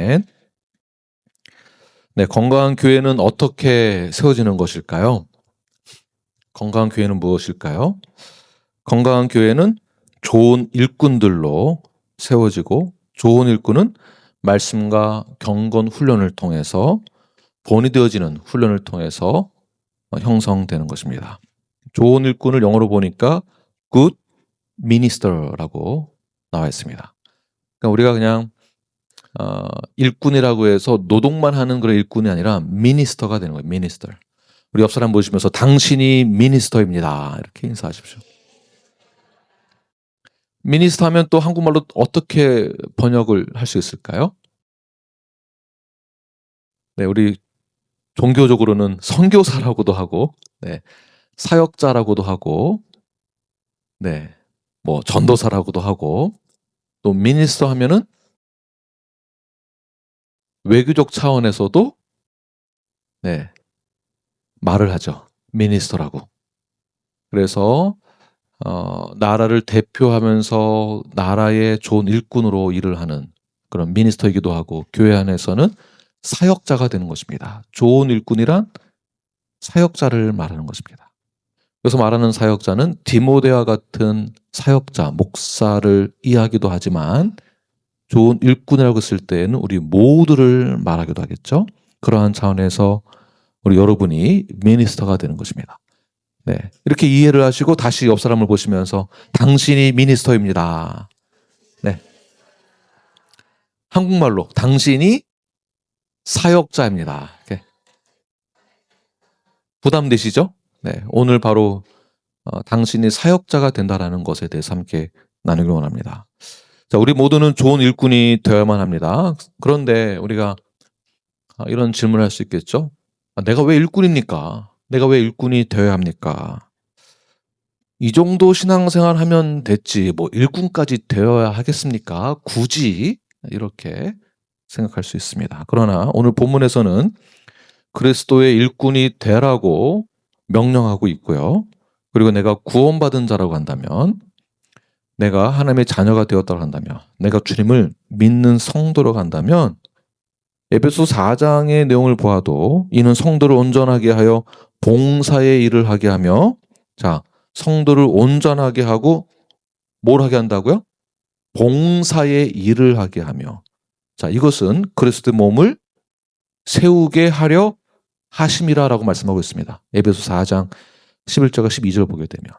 셋. 네, 건강한 교회는 어떻게 세워지는 것일까요? 건강한 교회는 무엇일까요? 건강한 교회는 좋은 일꾼들로 세워지고, 좋은 일꾼은 말씀과 경건 훈련을 통해서, 본이 되어지는 훈련을 통해서 형성되는 것입니다. 좋은 일꾼을 영어로 보니까 good minister라고 나와 있습니다. 그러니까 우리가 그냥 일꾼이라고 해서 노동만 하는 그런 일꾼이 아니라 미니스터가 되는 거예요. 미니스터. 우리 옆 사람 보시면서 당신이 미니스터입니다. 이렇게 인사하십시오. 미니스터 하면 또 한국말로 어떻게 번역을 할 수 있을까요? 네, 우리 종교적으로는 선교사라고도 하고, 네, 사역자라고도 하고, 네, 뭐 전도사라고도 하고, 또 미니스터 하면은 외교적 차원에서도 네, 말을 하죠. 미니스터라고. 그래서 나라를 대표하면서 나라의 좋은 일꾼으로 일을 하는 그런 미니스터이기도 하고, 교회 안에서는 사역자가 되는 것입니다. 좋은 일꾼이란 사역자를 말하는 것입니다. 그래서 말하는 사역자는 디모데와 같은 사역자, 목사를 이야기도 하지만, 좋은 일꾼이라고 했을 때에는 우리 모두를 말하기도 하겠죠. 그러한 차원에서 우리 여러분이 미니스터가 되는 것입니다. 네, 이렇게 이해를 하시고 다시 옆 사람을 보시면서 당신이 미니스터입니다. 네, 한국말로 당신이 사역자입니다. 이렇게. 부담되시죠? 네, 오늘 바로 당신이 사역자가 된다라는 것에 대해서 함께 나누기 원합니다. 자, 우리 모두는 좋은 일꾼이 되어야만 합니다. 그런데 우리가 이런 질문을 할 수 있겠죠? 내가 왜 일꾼입니까? 내가 왜 일꾼이 되어야 합니까? 이 정도 신앙생활 하면 됐지, 뭐 일꾼까지 되어야 하겠습니까? 굳이 이렇게 생각할 수 있습니다. 그러나 오늘 본문에서는 그리스도의 일꾼이 되라고 명령하고 있고요. 그리고 내가 구원받은 자라고 한다면, 내가 하나님의 자녀가 되었다고 한다면, 내가 주님을 믿는 성도라고 한다면, 에베소 4장의 내용을 보아도 이는 성도를 온전하게 하여 봉사의 일을 하게 하며, 자, 성도를 온전하게 하고 뭘 하게 한다고요? 봉사의 일을 하게 하며, 자, 이것은 그리스도의 몸을 세우게 하려 하심이라라고 말씀하고 있습니다. 에베소 4장 11절과 12절 보게 되면,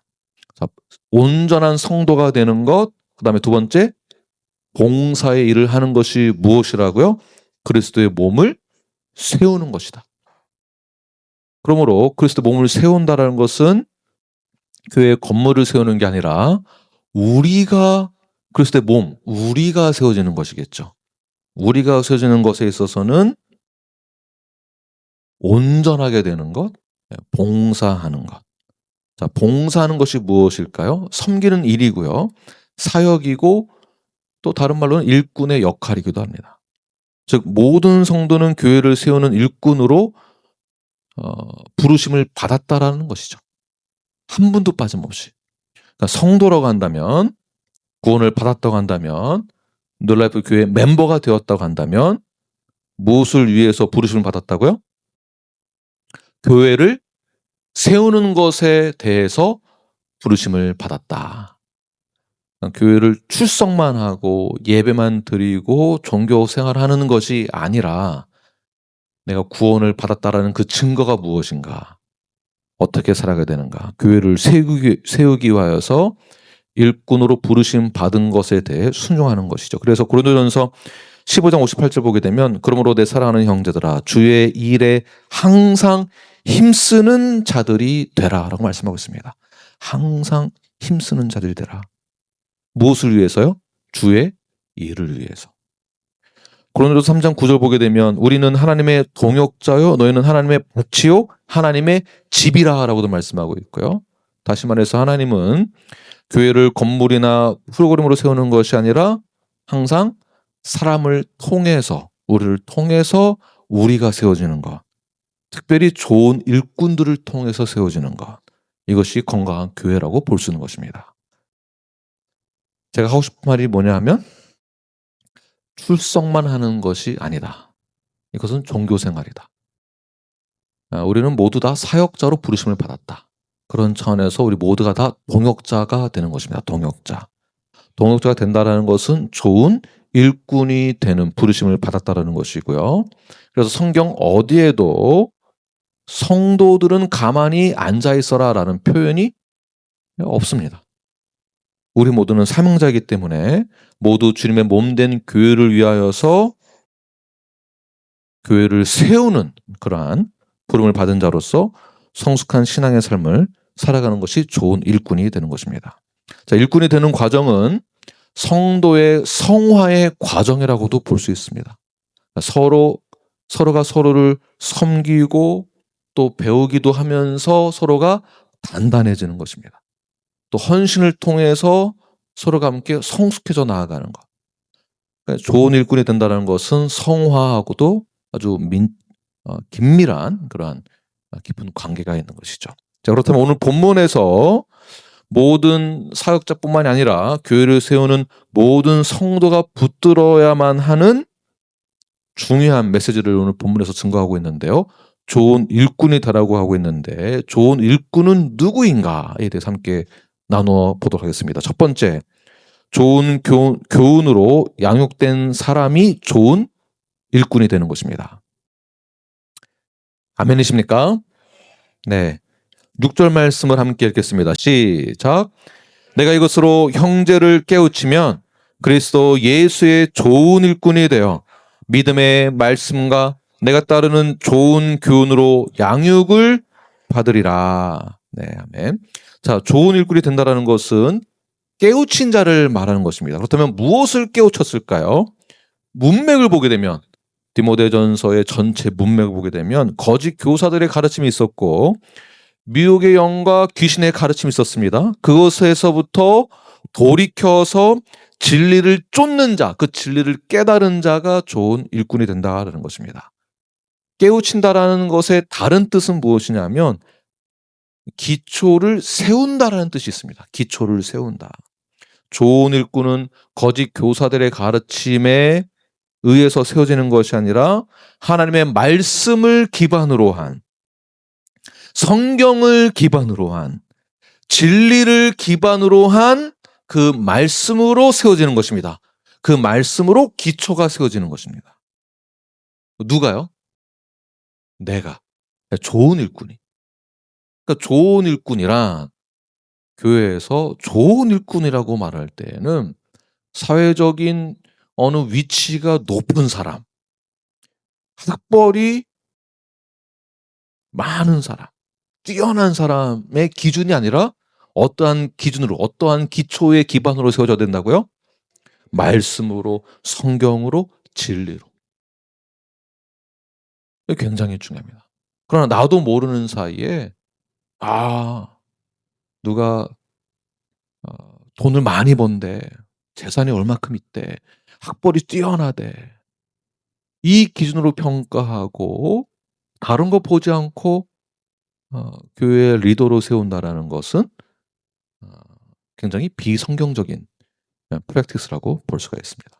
자, 온전한 성도가 되는 것, 그 다음에 두 번째 봉사의 일을 하는 것이 무엇이라고요? 그리스도의 몸을 세우는 것이다. 그러므로 그리스도 몸을 세운다라는 것은 교회의 건물을 세우는 게 아니라 우리가 그리스도의 몸, 우리가 세워지는 것이겠죠. 우리가 세워지는 것에 있어서는 온전하게 되는 것, 봉사하는 것. 자, 봉사하는 것이 무엇일까요? 섬기는 일이고요. 사역이고, 또 다른 말로는 일꾼의 역할이기도 합니다. 즉 모든 성도는 교회를 세우는 일꾼으로 부르심을 받았다라는 것이죠. 한 분도 빠짐없이. 그러니까 성도라고 한다면, 구원을 받았다고 한다면, 놀라이프 교회 멤버가 되었다고 한다면 무엇을 위해서 부르심을 받았다고요? 교회를 세우는 것에 대해서 부르심을 받았다. 교회를 출석만 하고 예배만 드리고 종교 생활하는 것이 아니라 내가 구원을 받았다라는 그 증거가 무엇인가? 어떻게 살아가야 되는가? 교회를 세우기 위하여서 일꾼으로 부르심 받은 것에 대해 순종하는 것이죠. 그래서 고린도전서 15장 58절 보게 되면, 그러므로 내 사랑하는 형제들아 주의 일에 항상 힘쓰는 자들이 되라라고 말씀하고 있습니다. 항상 힘쓰는 자들이 되라. 무엇을 위해서요? 주의 일을 위해서. 고린도서 3장 9절 보게 되면 우리는 하나님의 동역자요 너희는 하나님의 밭이요 하나님의 집이라 라고도 말씀하고 있고요. 다시 말해서 하나님은 교회를 건물이나 프로그램으로 세우는 것이 아니라 항상 사람을 통해서, 우리를 통해서 우리가 세워지는 것, 특별히 좋은 일꾼들을 통해서 세워지는 것, 이것이 건강한 교회라고 볼 수 있는 것입니다. 제가 하고 싶은 말이 뭐냐 하면, 출석만 하는 것이 아니다. 이것은 종교생활이다. 우리는 모두 다 사역자로 부르심을 받았다. 그런 차원에서 우리 모두가 다 동역자가 되는 것입니다. 동역자. 동역자가 된다는 것은 좋은 일꾼이 되는 부르심을 받았다는 것이고요. 그래서 성경 어디에도 성도들은 가만히 앉아있어라 라는 표현이 없습니다. 우리 모두는 사명자이기 때문에 모두 주님의 몸된 교회를 위하여서 교회를 세우는 그러한 부름을 받은 자로서 성숙한 신앙의 삶을 살아가는 것이 좋은 일꾼이 되는 것입니다. 자, 일꾼이 되는 과정은 성도의 성화의 과정이라고도 볼 수 있습니다. 서로가 서로를 섬기고 또 배우기도 하면서 서로가 단단해지는 것입니다. 또 헌신을 통해서 서로가 함께 성숙해져 나아가는 것. 좋은 일꾼이 된다는 것은 성화하고도 아주 긴밀한 그러한 깊은 관계가 있는 것이죠. 자, 그렇다면 오늘 본문에서 모든 사역자뿐만이 아니라 교회를 세우는 모든 성도가 붙들어야만 하는 중요한 메시지를 오늘 본문에서 증거하고 있는데요. 좋은 일꾼이 되라고 하고 있는데 좋은 일꾼은 누구인가에 대해서 함께 나누어 보도록 하겠습니다. 첫 번째, 좋은 교훈으로 양육된 사람이 좋은 일꾼이 되는 것입니다. 아멘이십니까? 네. 6절 말씀을 함께 읽겠습니다. 시작. 내가 이것으로 형제를 깨우치면 그리스도 예수의 좋은 일꾼이 되어 믿음의 말씀과 내가 따르는 좋은 교훈으로 양육을 받으리라. 네, 아멘. 자, 좋은 일꾼이 된다라는 것은 깨우친 자를 말하는 것입니다. 그렇다면 무엇을 깨우쳤을까요? 문맥을 보게 되면 디모데전서의 전체 문맥을 보게 되면 거짓 교사들의 가르침이 있었고 미혹의 영과 귀신의 가르침이 있었습니다. 그것에서부터 돌이켜서 진리를 쫓는 자, 그 진리를 깨달은 자가 좋은 일꾼이 된다는 것입니다. 깨우친다라는 것의 다른 뜻은 무엇이냐면 기초를 세운다라는 뜻이 있습니다. 기초를 세운다. 좋은 일꾼은 거짓 교사들의 가르침에 의해서 세워지는 것이 아니라 하나님의 말씀을 기반으로 한, 성경을 기반으로 한, 진리를 기반으로 한 그 말씀으로 세워지는 것입니다. 그 말씀으로 기초가 세워지는 것입니다. 누가요? 내가. 좋은 일꾼이. 그러니까 좋은 일꾼이란 교회에서 좋은 일꾼이라고 말할 때에는 사회적인 어느 위치가 높은 사람, 학벌이 많은 사람, 뛰어난 사람의 기준이 아니라 어떠한 기준으로, 어떠한 기초의 기반으로 세워져야 된다고요? 말씀으로, 성경으로, 진리로. 이게 굉장히 중요합니다. 그러나 나도 모르는 사이에 누가 돈을 많이 번대, 재산이 얼마큼 있대, 학벌이 뛰어나대, 이 기준으로 평가하고 다른 거 보지 않고 교회의 리더로 세운다라는 것은 굉장히 비성경적인 프랙티스라고 볼 수가 있습니다.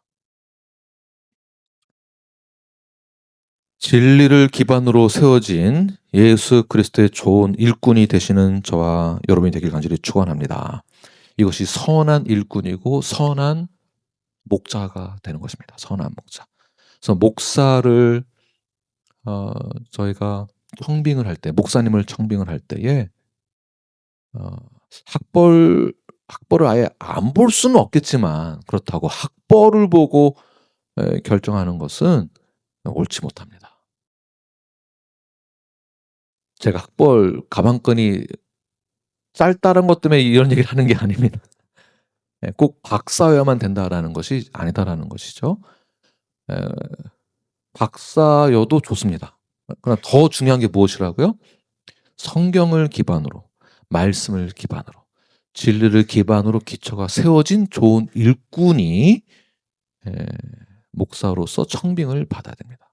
진리를 기반으로 세워진 예수 그리스도의 좋은 일꾼이 되시는 저와 여러분이 되길 간절히 축원합니다. 이것이 선한 일꾼이고 선한 목자가 되는 것입니다. 선한 목자. 그래서 목사를 저희가 청빙을 할 때, 목사님을 청빙을 할 때에 학벌을 아예 안 볼 수는 없겠지만 그렇다고 학벌을 보고 결정하는 것은 옳지 못합니다. 제가 학벌 가방끈이 짧다는 것 때문에 이런 얘기를 하는 게 아닙니다. 꼭 박사여야만 된다라는 것이 아니다라는 것이죠. 박사여도 좋습니다. 그러나 더 중요한 게 무엇이라고요? 성경을 기반으로, 말씀을 기반으로, 진리를 기반으로 기초가 세워진 좋은 일꾼이 목사로서 청빙을 받아야 됩니다.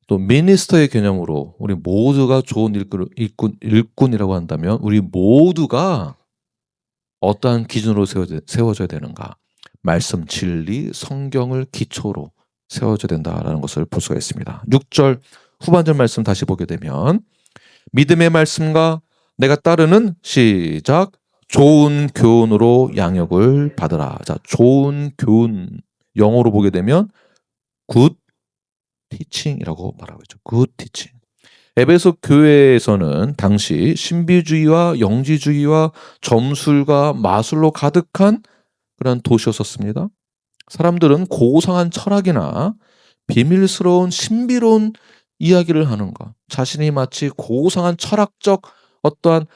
또 미니스터의 개념으로 우리 모두가 좋은 일꾼이라고 한다면 우리 모두가 어떠한 기준으로 세워져야 되는가? 말씀, 진리, 성경을 기초로 세워져야 된다라는 것을 볼 수가 있습니다. 6절 후반절 말씀 다시 보게 되면 믿음의 말씀과 내가 따르는 시작 좋은 교훈으로 양육을 받으라. 자, 좋은 교훈 영어로 보게 되면 good teaching이라고 말하고 있죠. good teaching. 에베소 교회에서는 당시 신비주의와 영지주의와 점술과 마술로 가득한 그런 도시였었습니다. 사람들은 고상한 철학이나 비밀스러운 신비로운 이야기를 하는 것, 자신이 마치 고상한 철학적 어떠한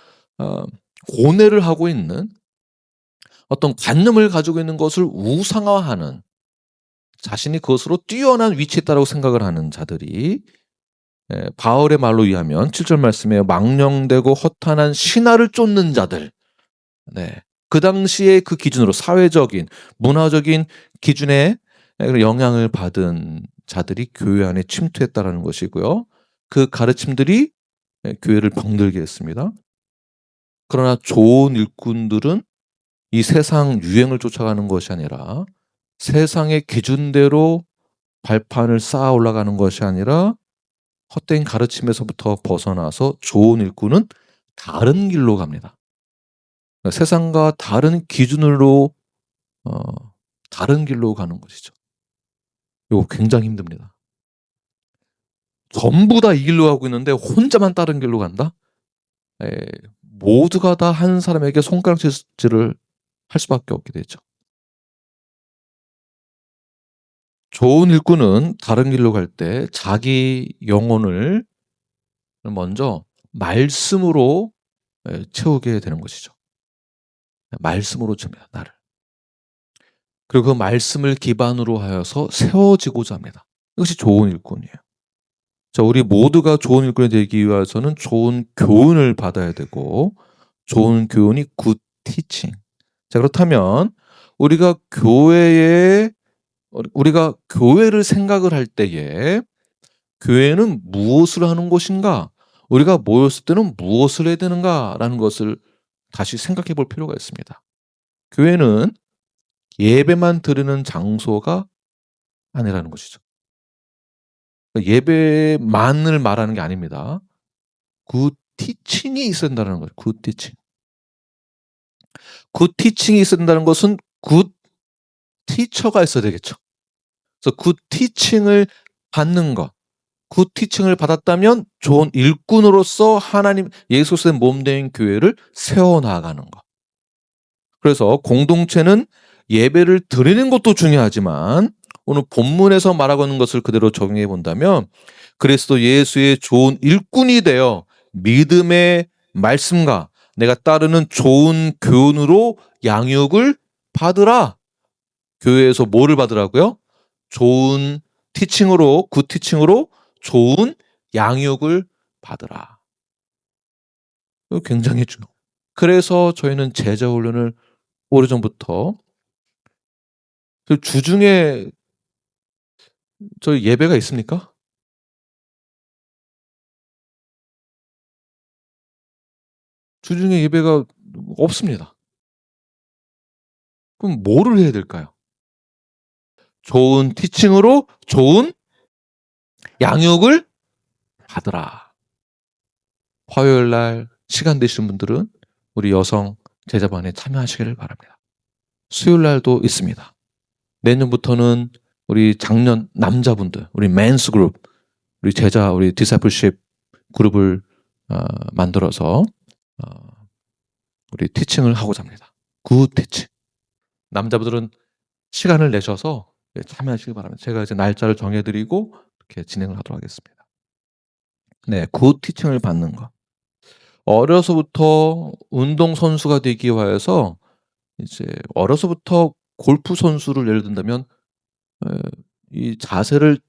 고뇌를 하고 있는 어떤 관념을 가지고 있는 것을 우상화하는, 자신이 그것으로 뛰어난 위치에 있다고 생각을 하는 자들이 바울의 말로 의하면 7절 말씀에 망령되고 허탄한 신화를 쫓는 자들, 네, 그 당시에 그 기준으로 사회적인 문화적인 기준에 영향을 받은 자들이 교회 안에 침투했다라는 것이고요. 그 가르침들이 교회를 병들게 했습니다. 그러나 좋은 일꾼들은 이 세상 유행을 쫓아가는 것이 아니라 세상의 기준대로 발판을 쌓아 올라가는 것이 아니라 헛된 가르침에서부터 벗어나서 좋은 일꾼은 다른 길로 갑니다. 세상과 다른 기준으로 다른 길로 가는 것이죠. 이거 굉장히 힘듭니다. 전부 다 이 길로 가고 있는데 혼자만 다른 길로 간다? 모두가 다 한 사람에게 손가락질을 할 수밖에 없게 되죠. 좋은 일꾼은 다른 길로 갈 때 자기 영혼을 먼저 말씀으로 채우게 되는 것이죠. 말씀으로 채웁니다. 나를. 그리고 그 말씀을 기반으로 하여서 세워지고자 합니다. 이것이 좋은 일꾼이에요. 자, 우리 모두가 좋은 일꾼이 되기 위해서는 좋은 교훈을 받아야 되고, 좋은 교훈이 good teaching. 자, 그렇다면 우리가 교회를 생각을 할 때에 교회는 무엇을 하는 곳인가? 우리가 모였을 때는 무엇을 해야 되는가라는 것을 다시 생각해 볼 필요가 있습니다. 교회는 예배만 드리는 장소가 아니라는 것이죠. 예배만을 말하는 게 아닙니다. 굿 티칭이 있어야 된다는 거예요. 굿 티칭. 굿 티칭이 있어야 된다는 것은 굿 티처가 있어야 되겠죠. 그래서 굿 티칭을 받는 것. 굿 티칭을 받았다면 좋은 일꾼으로서 하나님 예수 그리스도의 몸된 교회를 세워나가는 것. 그래서 공동체는 예배를 드리는 것도 중요하지만 오늘 본문에서 말하고 있는 것을 그대로 적용해 본다면 그리스도 예수의 좋은 일꾼이 되어 믿음의 말씀과 내가 따르는 좋은 교훈으로 양육을 받으라. 교회에서 뭐를 받으라고요? 좋은 티칭으로, 굿 티칭으로 좋은 양육을 받으라. 이거 굉장히 중요해요. 그래서 저희는 제자 훈련을 오래전부터 주중에 저희 예배가 있습니까? 주중에 예배가 없습니다. 그럼 뭐를 해야 될까요? 좋은 티칭으로 좋은 양육을 받으라. 화요일 날 시간 되시는 분들은 우리 여성 제자반에 참여하시기를 바랍니다. 수요일 날도 있습니다. 내년부터는 우리 장년 남자분들, 우리 맨스 그룹, 우리 제자, 우리 디사이플십 그룹을 만들어서 우리 티칭을 하고자 합니다. 굿 티칭. 남자분들은 시간을 내셔서 참여하시기 바랍니다. 제가 이제 날짜를 정해드리고 이렇게 진행을 하도록 하겠습니다. 네, 굿 티칭을 받는 것. 어려서부터 운동 선수가 되기 위해서 이제 어려서부터 골프 선수를 예를 든다면 이 자세를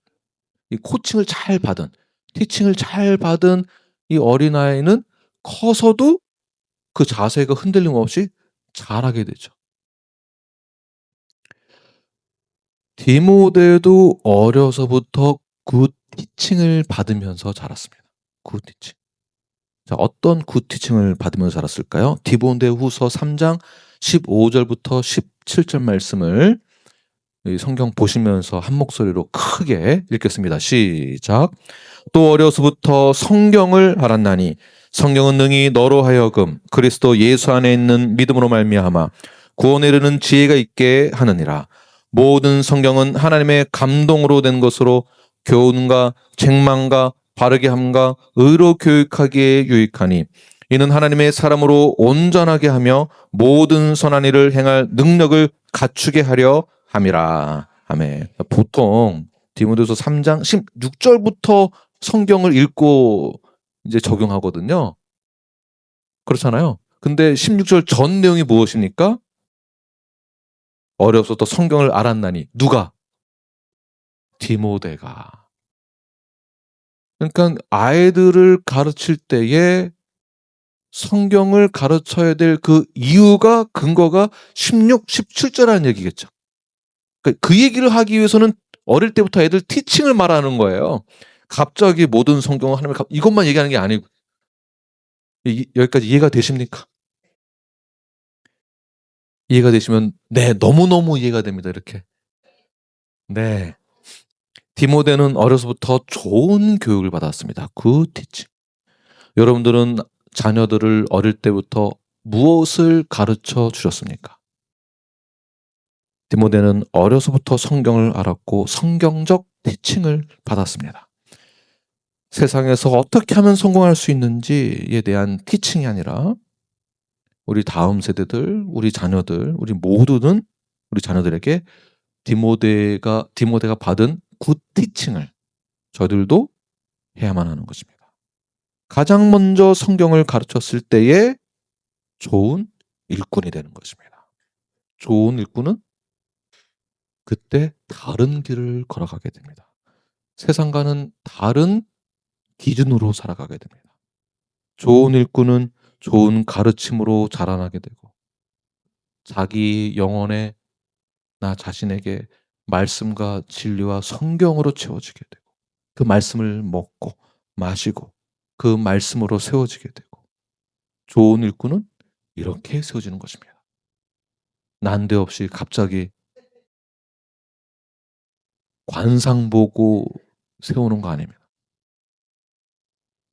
이 코칭을 잘 받은 티칭을 잘 받은 이 어린아이는 커서도 그 자세가 흔들림 없이 잘하게 되죠. 디모데도 어려서부터 굿 티칭을 받으면서 자랐습니다. 굿 티칭. 자, 어떤 굿 티칭을 받으면서 자랐을까요? 디모데 후서 3장 15절부터 17절 말씀을 이 성경 보시면서 한 목소리로 크게 읽겠습니다. 시작. 또 어려서부터 성경을 알았나니 성경은 능히 너로 하여금 그리스도 예수 안에 있는 믿음으로 말미암아 구원에 이르는 지혜가 있게 하느니라. 모든 성경은 하나님의 감동으로 된 것으로 교훈과 책망과 바르게 함과 의로 교육하기에 유익하니 이는 하나님의 사람으로 온전하게 하며 모든 선한 일을 행할 능력을 갖추게 하려 함이라. 아멘. 보통 디모데후서 3장 16절부터 성경을 읽고 이제 적용하거든요. 그렇잖아요. 근데 16절 전 내용이 무엇입니까? 어려서부터 성경을 알았나니 누가? 디모데가. 그러니까 아이들을 가르칠 때에 성경을 가르쳐야 될 그 이유가 근거가 16, 17절이라는 얘기겠죠. 그 얘기를 하기 위해서는 어릴 때부터 애들 티칭을 말하는 거예요. 갑자기 모든 성경을 하나님 이것만 얘기하는 게 아니고 여기까지 이해가 되십니까? 이해가 되시면 네, 너무너무 이해가 됩니다. 이렇게. 네. 디모데는 어려서부터 좋은 교육을 받았습니다. 굿 티칭. 여러분들은 자녀들을 어릴 때부터 무엇을 가르쳐 주셨습니까? 디모데는 어려서부터 성경을 알았고 성경적 티칭을 받았습니다. 세상에서 어떻게 하면 성공할 수 있는지에 대한 티칭이 아니라 우리 다음 세대들, 우리 자녀들, 우리 모두는 우리 자녀들에게 디모데가 받은 굿 티칭을 저희들도 해야만 하는 것입니다. 가장 먼저 성경을 가르쳤을 때에 좋은 일꾼이 되는 것입니다. 좋은 일꾼은 그때 다른 길을 걸어가게 됩니다. 세상과는 다른 기준으로 살아가게 됩니다. 좋은 일꾼은 좋은 가르침으로 자라나게 되고 자기 영혼에 나 자신에게 말씀과 진리와 성경으로 채워지게 되고 그 말씀을 먹고 마시고 그 말씀으로 세워지게 되고 좋은 일꾼은 이렇게 세워지는 것입니다. 난데없이 갑자기 관상 보고 세우는 거 아닙니다.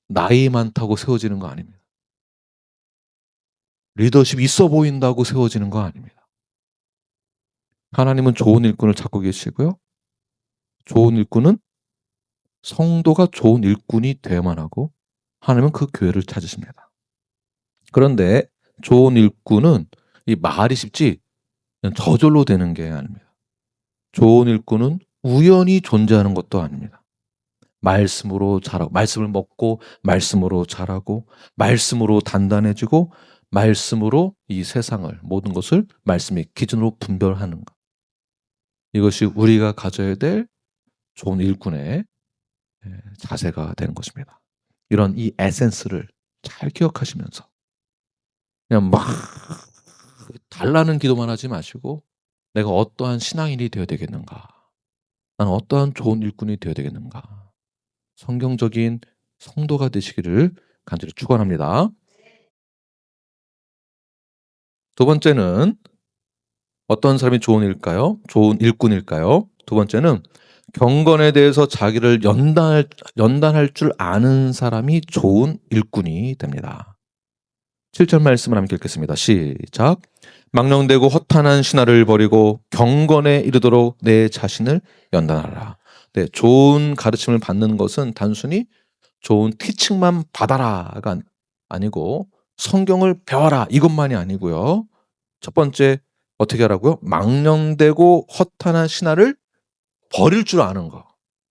나이 많다고 세워지는 거 아닙니다. 리더십 있어 보인다고 세워지는 거 아닙니다. 하나님은 좋은 일꾼을 찾고 계시고요. 좋은 일꾼은 성도가 좋은 일꾼이 되어야만 하고 하나님은 그 교회를 찾으십니다. 그런데 좋은 일꾼은 이 말이 쉽지 그냥 저절로 되는 게 아닙니다. 좋은 일꾼은 우연히 존재하는 것도 아닙니다. 말씀으로 자라고, 말씀을 먹고 말씀으로 자라고 말씀으로 단단해지고 말씀으로 이 세상을 모든 것을 말씀의 기준으로 분별하는 것. 이것이 우리가 가져야 될 좋은 일꾼의 자세가 되는 것입니다. 이런 이 에센스를 잘 기억하시면서 그냥 막 달라는 기도만 하지 마시고 내가 어떠한 신앙인이 되어야 되겠는가? 나는 어떠한 좋은 일꾼이 되어야 되겠는가? 성경적인 성도가 되시기를 간절히 축원합니다. 두 번째는 어떤 사람이 좋은 일까요? 좋은 일꾼일까요? 두 번째는 경건에 대해서 자기를 연단할 줄 아는 사람이 좋은 일꾼이 됩니다. 7절 말씀을 함께 읽겠습니다. 시작. 망령되고 허탄한 신화를 버리고 경건에 이르도록 내 자신을 연단하라. 네, 좋은 가르침을 받는 것은 단순히 좋은 티칭만 받아라가 아니고 성경을 배워라 이것만이 아니고요. 첫 번째 어떻게 하라고요? 망령되고 허탄한 신화를 버릴 줄 아는 거.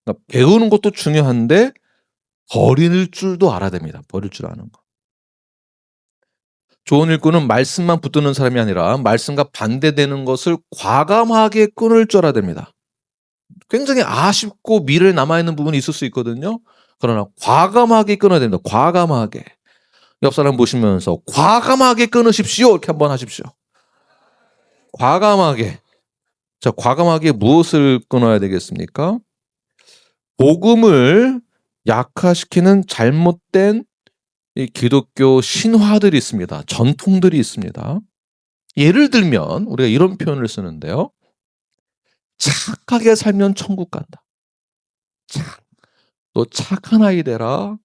그러니까 배우는 것도 중요한데 버릴 줄도 알아야 됩니다. 버릴 줄 아는 거. 좋은 일꾼은 말씀만 붙드는 사람이 아니라 말씀과 반대되는 것을 과감하게 끊을 줄 알아야 됩니다. 굉장히 아쉽고 미래에 남아있는 부분이 있을 수 있거든요. 그러나 과감하게 끊어야 됩니다. 과감하게. 옆 사람 보시면서 과감하게 끊으십시오. 이렇게 한번 하십시오. 과감하게. 자, 과감하게 무엇을 끊어야 되겠습니까? 복음을 약화시키는 잘못된 이 기독교 신화들이 있습니다. 전통들이 있습니다. 예를 들면 우리가 이런 표현을 쓰는데요. 착하게 살면 천국 간다. 너 착한 아이 되라.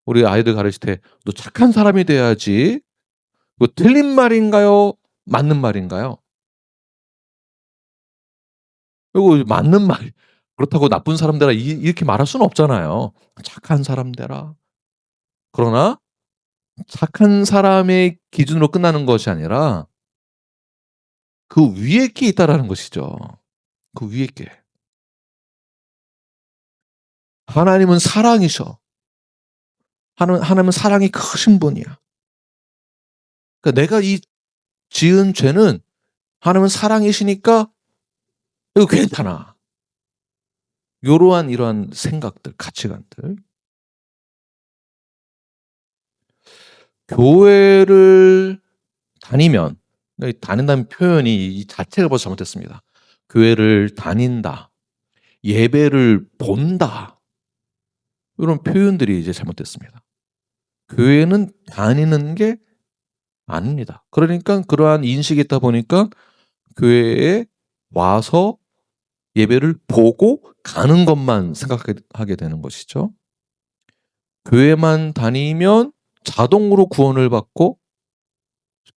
우리 아이들 가르칠 때 너 착한 사람이 돼야지. 이거 틀린 말인가요? 맞는 말인가요? 이거 맞는 말. 그렇다고 나쁜 사람 되라 이렇게 말할 수는 없잖아요. 착한 사람 되라. 그러나 착한 사람의 기준으로 끝나는 것이 아니라 그 위에 게 있다라는 것이죠. 그 위에 게. 하나님은 사랑이셔. 하나님은 사랑이 크신 분이야. 그러니까 내가 이 지은 죄는 하나님은 사랑이시니까 이거 괜찮아. 이러한 생각들, 가치관들. 교회를 다니면, 다닌다는 표현이 이 자체가 벌써 잘못됐습니다. 교회를 다닌다, 예배를 본다, 이런 표현들이 이제 잘못됐습니다. 교회는 다니는 게 아닙니다. 그러니까 그러한 인식이 있다 보니까 교회에 와서 예배를 보고 가는 것만 생각하게 되는 것이죠. 교회만 다니면 자동으로 구원을 받고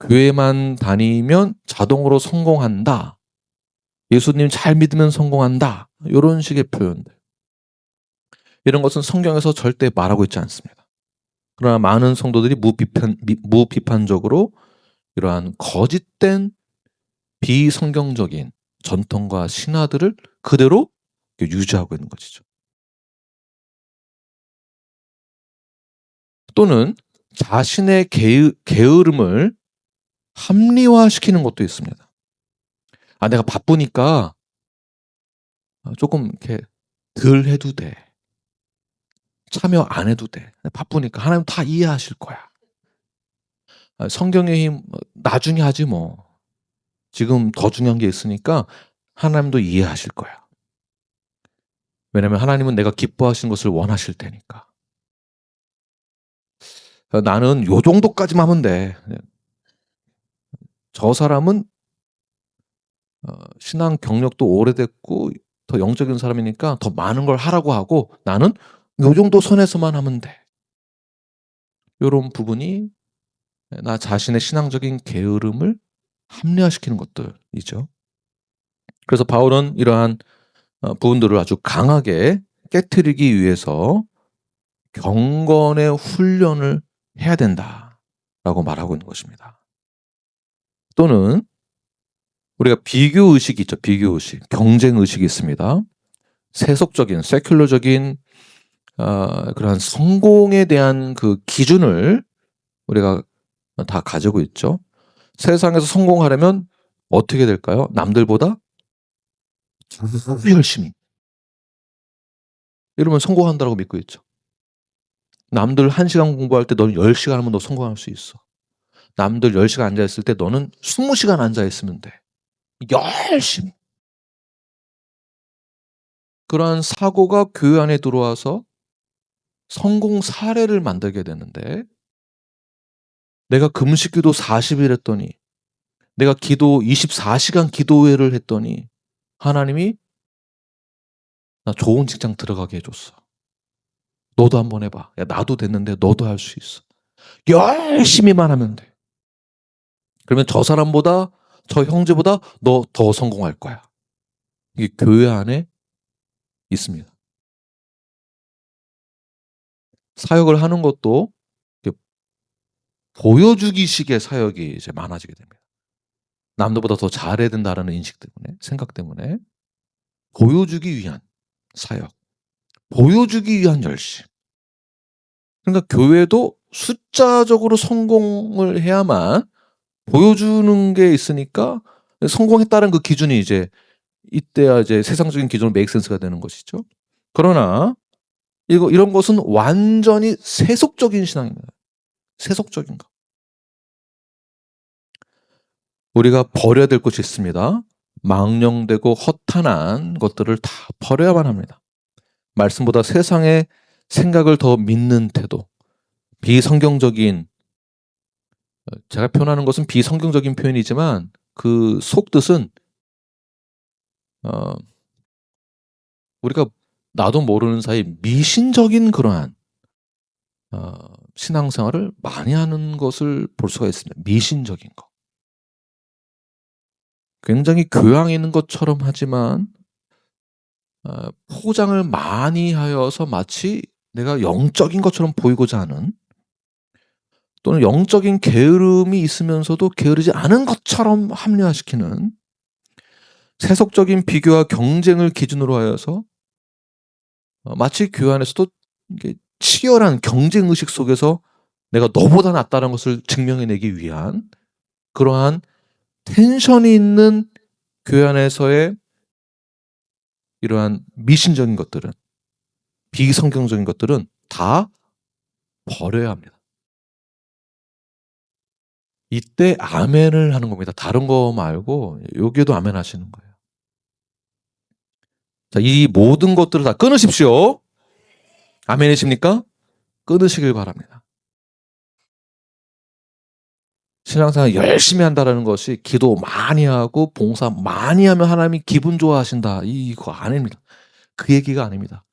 교회만 다니면 자동으로 성공한다. 예수님 잘 믿으면 성공한다. 이런 식의 표현들. 이런 것은 성경에서 절대 말하고 있지 않습니다. 그러나 많은 성도들이 무비판적으로 이러한 거짓된 비성경적인 전통과 신화들을 그대로 유지하고 있는 것이죠. 또는 자신의 게으름을 합리화시키는 것도 있습니다. 내가 바쁘니까 조금 이렇게 덜 해도 돼. 참여 안 해도 돼. 바쁘니까 하나님 다 이해하실 거야. 성경의 힘 나중에 하지 뭐. 지금 더 중요한 게 있으니까 하나님도 이해하실 거야. 왜냐하면 하나님은 내가 기뻐하시는 것을 원하실 테니까. 나는 요 정도까지만 하면 돼. 저 사람은 신앙 경력도 오래됐고 더 영적인 사람이니까 더 많은 걸 하라고 하고 나는 요 정도 선에서만 하면 돼. 이런 부분이 나 자신의 신앙적인 게으름을 합리화시키는 것들이죠. 그래서 바울은 이러한 부분들을 아주 강하게 깨트리기 위해서 경건의 훈련을 해야 된다라고 말하고 있는 것입니다. 또는 우리가 비교의식이 있죠. 비교의식. 경쟁의식이 있습니다. 세속적인, 세큘러적인 그러한 성공에 대한 그 기준을 우리가 다 가지고 있죠. 세상에서 성공하려면 어떻게 될까요? 남들보다 열심히. 이러면 성공한다고 믿고 있죠. 남들 1시간 공부할 때 너는 10시간 하면 너 성공할 수 있어. 남들 10시간 앉아있을 때 너는 20시간 앉아있으면 돼. 열심히. 그러한 사고가 교회 안에 들어와서 성공 사례를 만들게 되는데 내가 금식기도 40일 했더니 내가 기도 24시간 기도회를 했더니 하나님이 나 좋은 직장 들어가게 해줬어. 너도 한번 해봐. 야, 나도 됐는데 너도 할 수 있어. 열심히만 하면 돼. 그러면 저 사람보다 저 형제보다 너 더 성공할 거야. 이게 교회 안에 있습니다. 사역을 하는 것도 보여주기식의 사역이 이제 많아지게 됩니다. 남들보다 더 잘해야 된다는 인식 때문에, 생각 때문에 보여주기 위한 사역, 보여주기 위한 열심. 그러니까 교회도 숫자적으로 성공을 해야만 보여주는 게 있으니까 성공했다는 그 기준이 이제 이때야 이제 세상적인 기준으로 메이크 센스가 되는 것이죠. 그러나 이런 것은 완전히 세속적인 신앙입니다. 세속적인 것. 우리가 버려야 될 것이 있습니다. 망령되고 허탄한 것들을 다 버려야만 합니다. 말씀보다 세상의 생각을 더 믿는 태도, 비성경적인, 제가 표현하는 것은 비성경적인 표현이지만 그 속뜻은 어, 우리가 나도 모르는 사이 미신적인 그러한 신앙생활을 많이 하는 것을 볼 수가 있습니다. 미신적인 거. 굉장히 교양 있는 것처럼 하지만 포장을 많이 하여서 마치 내가 영적인 것처럼 보이고자 하는, 또는 영적인 게으름이 있으면서도 게으르지 않은 것처럼 합리화시키는 세속적인 비교와 경쟁을 기준으로 하여서 마치 교회 안에서도 이게 치열한 경쟁 의식 속에서 내가 너보다 낫다는 것을 증명해내기 위한 그러한 텐션이 있는 교회 안에서의 이러한 미신적인 것들은, 비성경적인 것들은 다 버려야 합니다. 이때 아멘을 하는 겁니다. 다른 거 말고 여기에도 아멘 하시는 거예요. 자, 이 모든 것들을 다 끊으십시오. 아멘이십니까? 끊으시길 바랍니다. 신앙생활 열심히 한다는 것이 기도 많이 하고 봉사 많이 하면 하나님이 기분 좋아하신다, 이거 아닙니다. 그 얘기가 아닙니다.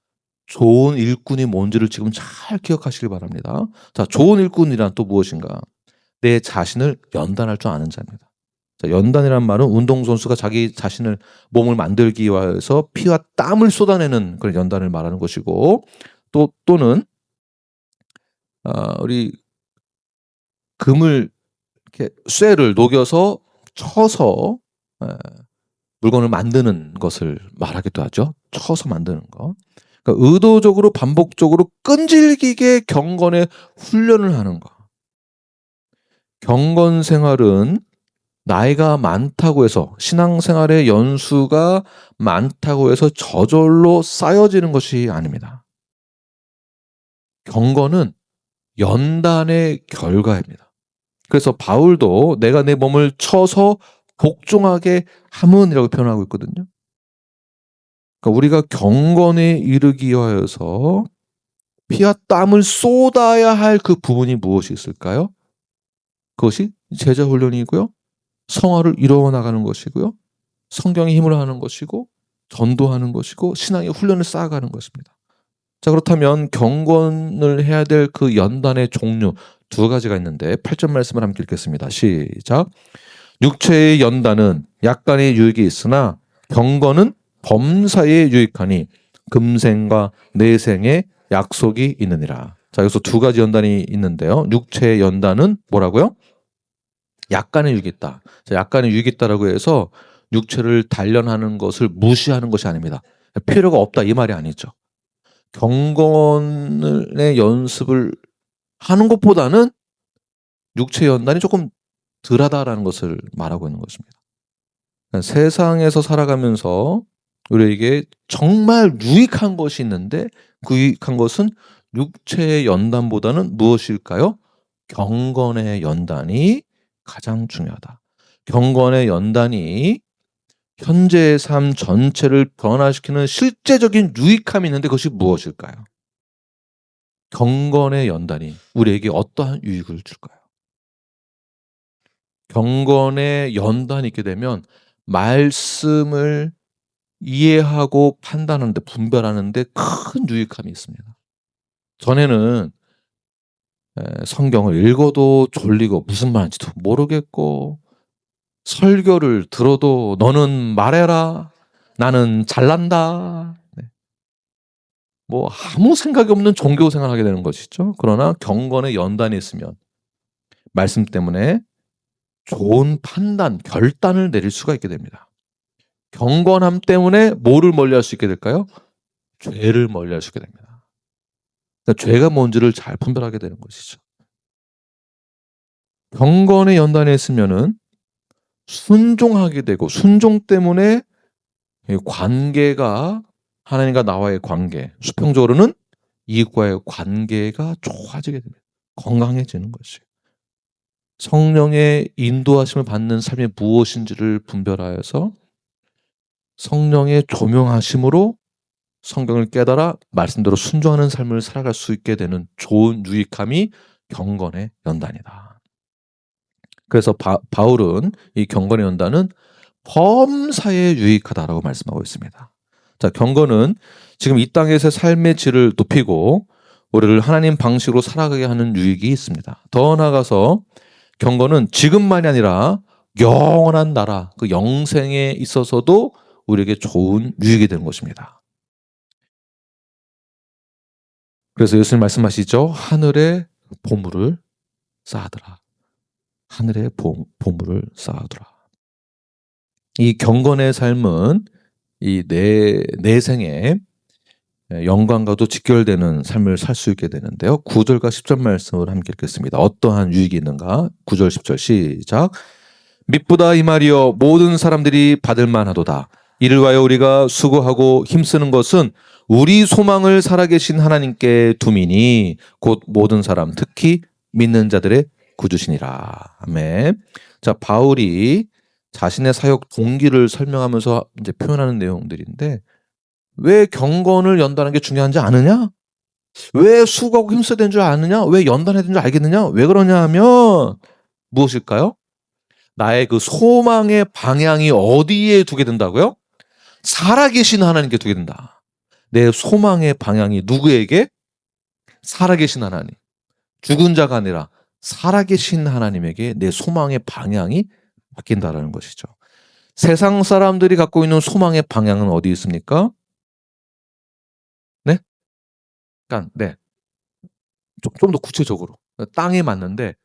좋은 일꾼이 뭔지를 지금 잘 기억하시길 바랍니다. 자, 좋은 일꾼이란 또 무엇인가? 내 자신을 연단할 줄 아는 자입니다. 자, 연단이란 말은 운동선수가 자기 자신을, 몸을 만들기 위해서 피와 땀을 쏟아내는 그런 연단을 말하는 것이고, 또는 우리 금을 이렇게 쇠를 녹여서 쳐서 물건을 만드는 것을 말하기도 하죠. 쳐서 만드는 거. 그러니까 의도적으로 반복적으로 끈질기게 경건의 훈련을 하는 거. 경건 생활은 나이가 많다고 해서, 신앙생활의 연수가 많다고 해서 저절로 쌓여지는 것이 아닙니다. 경건은 연단의 결과입니다. 그래서 바울도 내가 내 몸을 쳐서 복종하게 함은이라고 표현하고 있거든요. 그러니까 우리가 경건에 이르기 위하여서 피와 땀을 쏟아야 할 그 부분이 무엇이 있을까요? 그것이 제자 훈련이고요, 성화를 이루어 나가는 것이고요, 성경의 힘을 하는 것이고, 전도하는 것이고, 신앙의 훈련을 쌓아가는 것입니다. 자, 그렇다면 경건을 해야 될 그 연단의 종류 두 가지가 있는데 8절 말씀을 함께 읽겠습니다. 시작. 육체의 연단은 약간의 유익이 있으나 경건은 범사에 유익하니 금생과 내생의 약속이 있느니라. 자, 여기서 두 가지 연단이 있는데요. 육체의 연단은 뭐라고요? 약간의 유익이 있다. 자, 약간의 유익이 있다라고 해서 육체를 단련하는 것을 무시하는 것이 아닙니다. 필요가 없다, 이 말이 아니죠. 경건의 연습을 하는 것보다는 육체 연단이 조금 덜하다라는 것을 말하고 있는 것입니다. 그러니까 세상에서 살아가면서 우리에게 정말 유익한 것이 있는데, 그 유익한 것은 육체의 연단보다는 무엇일까요? 경건의 연단이 가장 중요하다. 경건의 연단이 현재의 삶 전체를 변화시키는 실제적인 유익함이 있는데 그것이 무엇일까요? 경건의 연단이 우리에게 어떠한 유익을 줄까요? 경건의 연단이 있게 되면 말씀을 이해하고 판단하는데, 분별하는데 큰 유익함이 있습니다. 전에는 성경을 읽어도 졸리고 무슨 말인지도 모르겠고, 설교를 들어도 너는 말해라, 나는 잘난다, 뭐 아무 생각이 없는 종교 생활을 하게 되는 것이죠. 그러나 경건의 연단이 있으면 말씀 때문에 좋은 판단, 결단을 내릴 수가 있게 됩니다. 경건함 때문에 뭐를 멀리할 수 있게 될까요? 죄를 멀리할 수 있게 됩니다. 그러니까 죄가 뭔지를 잘 분별하게 되는 것이죠. 경건의 연단에 있으면은 순종하게 되고, 순종 때문에 관계가, 하나님과 나와의 관계, 수평적으로는 이익과의 관계가 좋아지게 됩니다. 건강해지는 것이에요. 성령의 인도하심을 받는 삶이 무엇인지를 분별하여서 성령의 조명하심으로 성경을 깨달아 말씀대로 순종하는 삶을 살아갈 수 있게 되는 좋은 유익함이 경건의 연단이다. 그래서 바울은 이 경건의 연단은 범사에 유익하다라고 말씀하고 있습니다. 자, 경건은 지금 이 땅에서의 삶의 질을 높이고 우리를 하나님 방식으로 살아가게 하는 유익이 있습니다. 더 나아가서 경건은 지금만이 아니라 영원한 나라, 그 영생에 있어서도 우리에게 좋은 유익이 되는 것입니다. 그래서 예수님 말씀하시죠. 하늘에 보물을 쌓아두라. 하늘에 보물을 쌓아두라. 이 경건의 삶은 이 내 생에 영광과도 직결되는 삶을 살 수 있게 되는데요. 9절과 10절 말씀을 함께 읽겠습니다. 어떠한 유익이 있는가? 9절 10절 시작. mit보다 이 말이여 모든 사람들이 받을 만하도다. 이를 위하여 우리가 수고하고 힘쓰는 것은 우리 소망을 살아계신 하나님께 둠이니 곧 모든 사람 특히 믿는 자들의 구주시니라. 아멘. 자, 바울이 자신의 사역 동기를 설명하면서 이제 표현하는 내용들인데, 왜 경건을 연단하는 게 중요한지 아느냐? 왜 수고하고 힘써야 되는 줄 아느냐? 왜 연단해야 되는 줄 알겠느냐? 왜 그러냐 하면 무엇일까요? 나의 그 소망의 방향이 어디에 두게 된다고요? 살아계신 하나님께 두게 된다. 내 소망의 방향이 누구에게? 살아계신 하나님. 죽은 자가 아니라 살아계신 하나님에게 내 소망의 방향이 바뀐다라는 것이죠. 세상 사람들이 갖고 있는 소망의 방향은 어디 있습니까? 네? 그러니까 네. 좀 더 구체적으로 땅에 맞는데,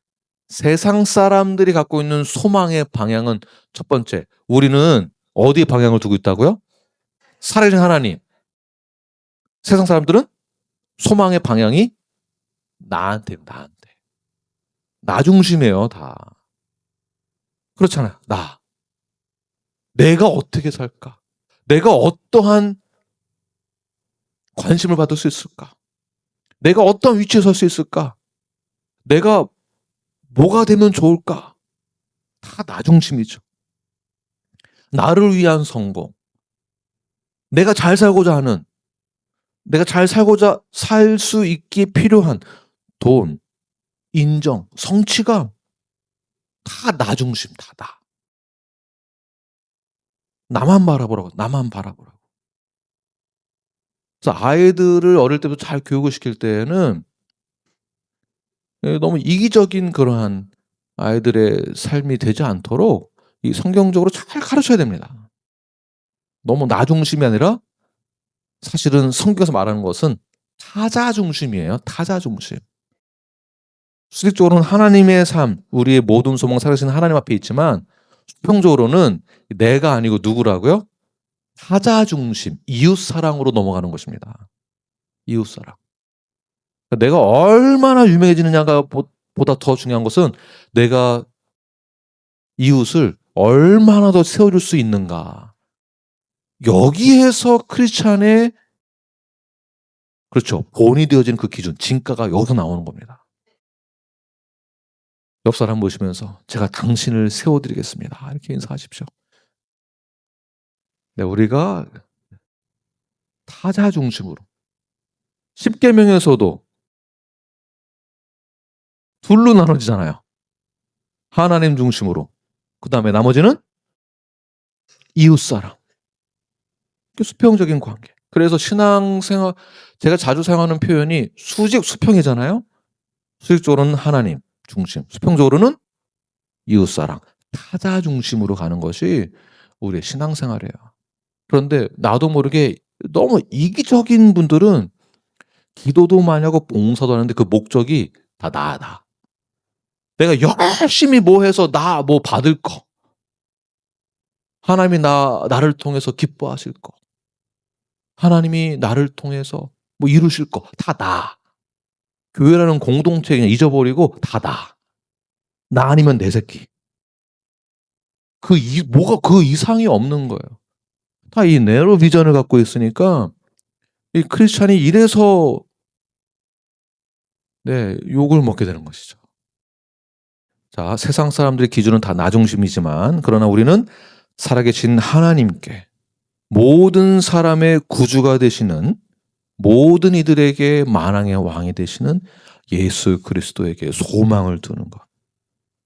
세상 사람들이 갖고 있는 소망의 방향은 첫 번째, 우리는 어디에 방향을 두고 있다고요? 살아계신 하나님. 세상 사람들은 소망의 방향이 나한테. 나 중심이에요, 다. 그렇잖아요. 내가 어떻게 살까? 내가 어떠한 관심을 받을 수 있을까? 내가 어떤 위치에 설 수 있을까? 내가 뭐가 되면 좋을까? 다 나 중심이죠. 나를 위한 성공. 내가 잘 살고자 하는, 내가 잘 살고자 살 수 있기에 필요한 돈, 인정, 성취감. 다 나 중심, 다 나. 나만 바라보라고. 그래서 아이들을 어릴 때부터 잘 교육을 시킬 때에는 너무 이기적인 그러한 아이들의 삶이 되지 않도록 이 성경적으로 잘 가르쳐야 됩니다. 너무 나 중심이 아니라 사실은 성경에서 말하는 것은 타자 중심이에요. 타자 중심. 수직적으로는 하나님의 삶, 우리의 모든 소망 살아계신 하나님 앞에 있지만, 수평적으로는 내가 아니고 누구라고요? 타자 중심, 이웃 사랑으로 넘어가는 것입니다. 이웃 사랑. 내가 얼마나 유명해지느냐가 보다 더 중요한 것은 내가 이웃을 얼마나 더 세워줄 수 있는가. 여기에서 크리스찬의, 그렇죠, 본이 되어지는 그 기준, 진가가 여기서 나오는 겁니다. 옆 사람 보시면서 제가 당신을 세워드리겠습니다. 이렇게 인사하십시오. 네, 우리가 타자 중심으로. 십계명에서도 둘로 나눠지잖아요. 하나님 중심으로. 그 다음에 나머지는 이웃사랑. 수평적인 관계. 그래서 신앙생활, 제가 자주 사용하는 표현이 수평이잖아요. 수직적으로는 하나님 중심, 수평적으로는 이웃사랑. 타자 중심으로 가는 것이 우리의 신앙생활이에요. 그런데 나도 모르게 너무 이기적인 분들은 기도도 많이 하고 봉사도 하는데 그 목적이 다 나. 내가 열심히 뭐 해서 나 뭐 받을 거. 하나님이 나를 통해서 기뻐하실 거. 하나님이 나를 통해서 뭐 이루실 거. 다 나. 교회라는 공동체 그냥 잊어버리고 다 나. 나 아니면 내 새끼. 뭐가 그 이상이 없는 거예요. 다 이 네로 비전을 갖고 있으니까 이 크리스찬이 이래서 욕을 먹게 되는 것이죠. 자, 세상 사람들의 기준은 다 나 중심이지만, 그러나 우리는 살아계신 하나님께, 모든 사람의 구주가 되시는, 모든 이들에게 만왕의 왕이 되시는 예수 그리스도에게 소망을 두는 것.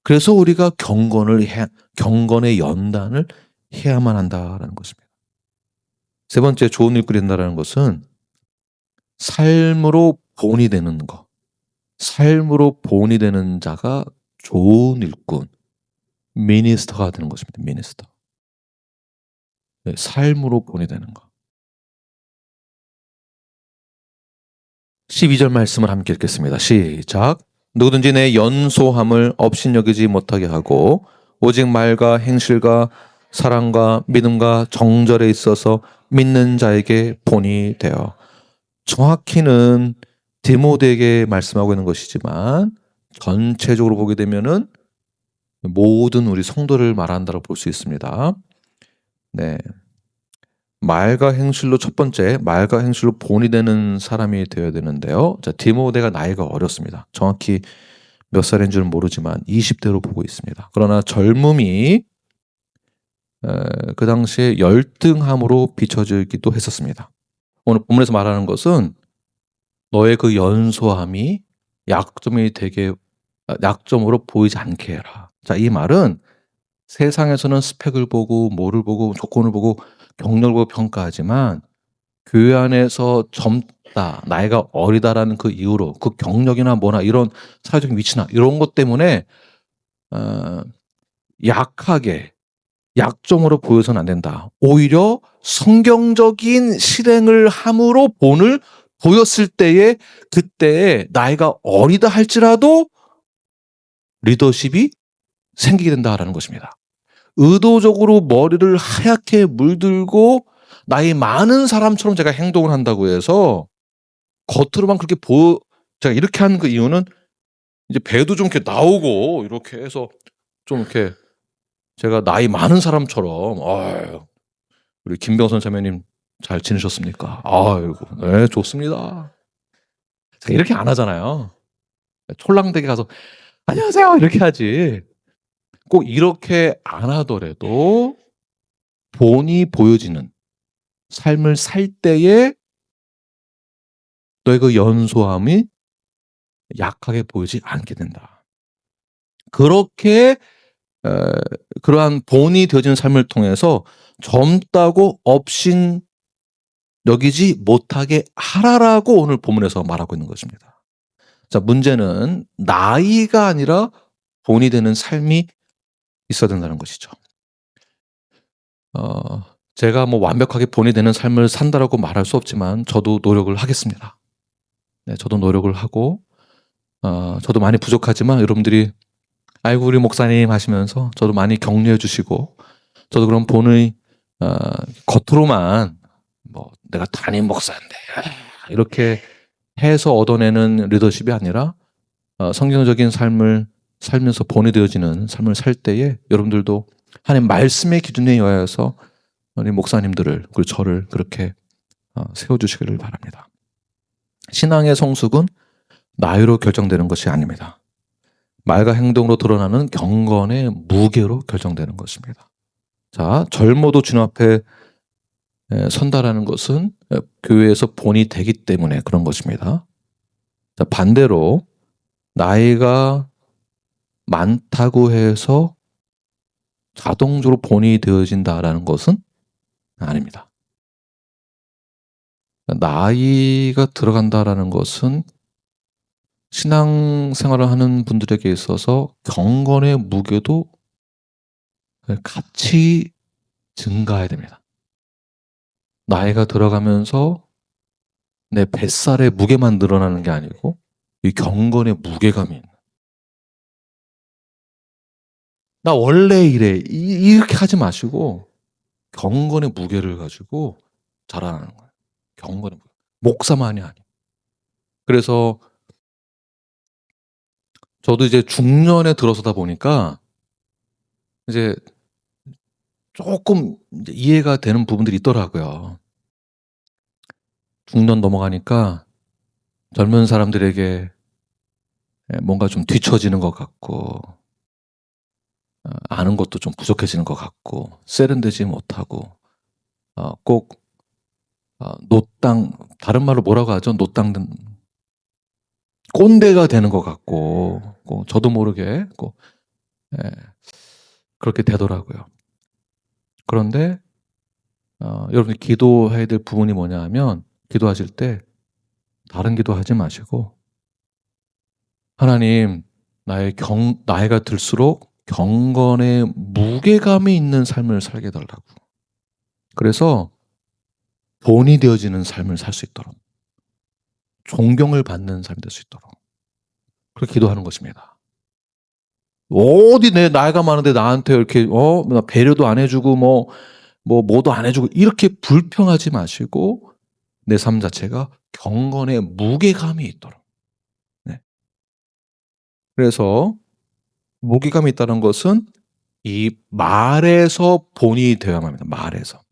그래서 우리가 경건의 연단을 해야만 한다라는 것입니다. 세 번째 좋은 일꾼이 된다라는 것은 삶으로 본이 되는 것. 삶으로 본이 되는 자가 좋은 일꾼, 미니스터가 되는 것입니다. 미니스터. 네, 삶으로 본이 되는 것. 12절 말씀을 함께 읽겠습니다. 시작. 누구든지 내 연소함을 업신여기지 못하게 하고 오직 말과 행실과 사랑과 믿음과 정절에 있어서 믿는 자에게 본이 되어. 정확히는 디모데에게 말씀하고 있는 것이지만 전체적으로 보게 되면은 모든 우리 성도를 말한다고 볼 수 있습니다. 네. 말과 행실로 첫 번째, 말과 행실로 본이 되는 사람이 되어야 되는데요. 자, 디모데가 나이가 어렸습니다. 정확히 몇 살인 줄은 모르지만 20대로 보고 있습니다. 그러나 젊음이 그 당시에 열등함으로 비춰지기도 했었습니다. 오늘 본문에서 말하는 것은 너의 그 연소함이 약점으로 보이지 않게 해라. 자, 이 말은 세상에서는 스펙을 보고 뭐를 보고 조건을 보고 경력을 보고 평가하지만 교회 안에서 젊다, 나이가 어리다라는 그 이유로 그 경력이나 뭐나 이런 사회적인 위치나 이런 것 때문에 약하게 약점으로 보여서는 안 된다. 오히려 성경적인 실행을 함으로 본을 보였을 때에 그때에 나이가 어리다 할지라도 리더십이 생기게 된다라는 것입니다. 의도적으로 머리를 하얗게 물들고 나이 많은 사람처럼 제가 행동을 한다고 해서 겉으로만 그렇게 제가 이렇게 하는 그 이유는 이제 배도 좀 이렇게 나오고 이렇게 해서 좀 이렇게 제가 나이 많은 사람처럼 아유, 우리 김병선 자매님 잘 지내셨습니까? 아이고, 네, 좋습니다. 제가 이렇게 안 하잖아요. 촐랑대게 가서 안녕하세요 이렇게 하지. 꼭 이렇게 안 하더라도 본이 보여지는 삶을 살 때에 너의 그 연소함이 약하게 보이지 않게 된다. 그렇게 그러한 본이 되어지는 삶을 통해서 젊다고 업신 여기지 못하게 하라라고 오늘 본문에서 말하고 있는 것입니다. 자, 문제는 나이가 아니라 본이 되는 삶이 있어야 된다는 것이죠. 제가 뭐 완벽하게 본이 되는 삶을 산다라고 말할 수 없지만 저도 노력을 하겠습니다. 네, 저도 노력을 하고 저도 많이 부족하지만 여러분들이 아이고 우리 목사님 하시면서 저도 많이 격려해 주시고 저도 그런 본의 겉으로만 뭐 내가 담임 목사인데 이렇게 해서 얻어내는 리더십이 아니라 성경적인 삶을 살면서 본이 되어지는 삶을 살 때에 여러분들도 하나님 말씀의 기준에 의하여서 우리 목사님들을 그리고 저를 그렇게 세워주시기를 바랍니다. 신앙의 성숙은 나이로 결정되는 것이 아닙니다. 말과 행동으로 드러나는 경건의 무게로 결정되는 것입니다. 자, 젊어도 주님 앞에 선다라는 것은 교회에서 본이 되기 때문에 그런 것입니다. 자, 반대로 나이가 많다고 해서 자동적으로 본이 되어진다라는 것은 아닙니다. 나이가 들어간다라는 것은 신앙생활을 하는 분들에게 있어서 경건의 무게도 같이 증가해야 됩니다. 나이가 들어가면서 내 뱃살의 무게만 늘어나는 게 아니고 이 경건의 무게감이 있는. 나 원래 이래 이렇게 하지 마시고 경건의 무게를 가지고 자라나는 거예요. 경건의 무게. 목사만이 아니에요. 그래서 저도 이제 중년에 들어서다 보니까 이제 조금 이제 이해가 되는 부분들이 있더라고요. 중년 넘어가니까 젊은 사람들에게 뭔가 좀 뒤처지는 것 같고 아는 것도 좀 부족해지는 것 같고 세련되지 못하고 꼭 노땅 다른 말로 뭐라고 하죠? 노땅 꼰대가 되는 것 같고 저도 모르게 꼭 그렇게 되더라고요. 그런데 여러분이 기도해야 될 부분이 뭐냐 하면 기도하실 때 다른 기도하지 마시고 하나님 나이가 들수록 경건에 무게감이 있는 삶을 살게 해달라고. 그래서 본이 되어지는 삶을 살 수 있도록 존경을 받는 삶이 될 수 있도록 그렇게 기도하는 것입니다. 어디 내 나이가 많은데 나한테 이렇게 배려도 안 해주고 뭐도 안 해주고 이렇게 불평하지 마시고 내 삶 자체가 경건에 무게감이 있도록. 네. 그래서 무게감이 있다는 것은 이 말에서 본이 되어야만 합니다. 말에서.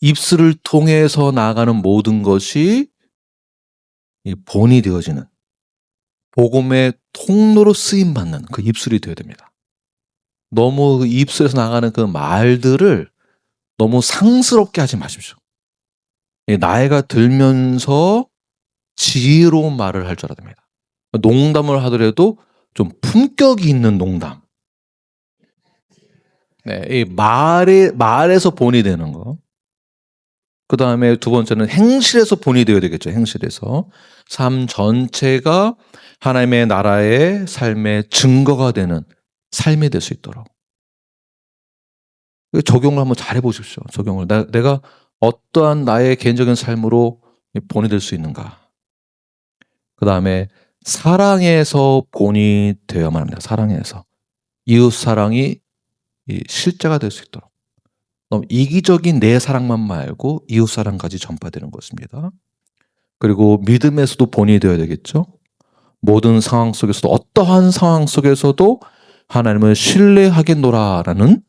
입술을 통해서 나아가는 모든 것이 이 본이 되어지는 복음의 통로로 쓰임받는 그 입술이 되어야 됩니다. 너무 그 입술에서 나가는 그 말들을 너무 상스럽게 하지 마십시오. 나이가 들면서 지혜로운 말을 할 줄 알아야 됩니다. 농담을 하더라도 좀 품격이 있는 농담. 네, 이 말에서 본이 되는 거. 그 다음에 두 번째는 행실에서 본이 되어야 되겠죠. 행실에서. 삶 전체가 하나님의 나라의 삶의 증거가 되는 삶이 될 수 있도록. 적용을 한번 잘 해보십시오. 적용을. 내가 어떠한 나의 개인적인 삶으로 본이 될 수 있는가. 그 다음에 사랑에서 본이 되어야만 합니다. 사랑에서. 이웃사랑이 실제가 될 수 있도록. 너무 이기적인 내 사랑만 말고 이웃사랑까지 전파되는 것입니다. 그리고 믿음에서도 본이 되어야 되겠죠. 모든 상황 속에서도 어떠한 상황 속에서도 하나님을 신뢰하겠노라라는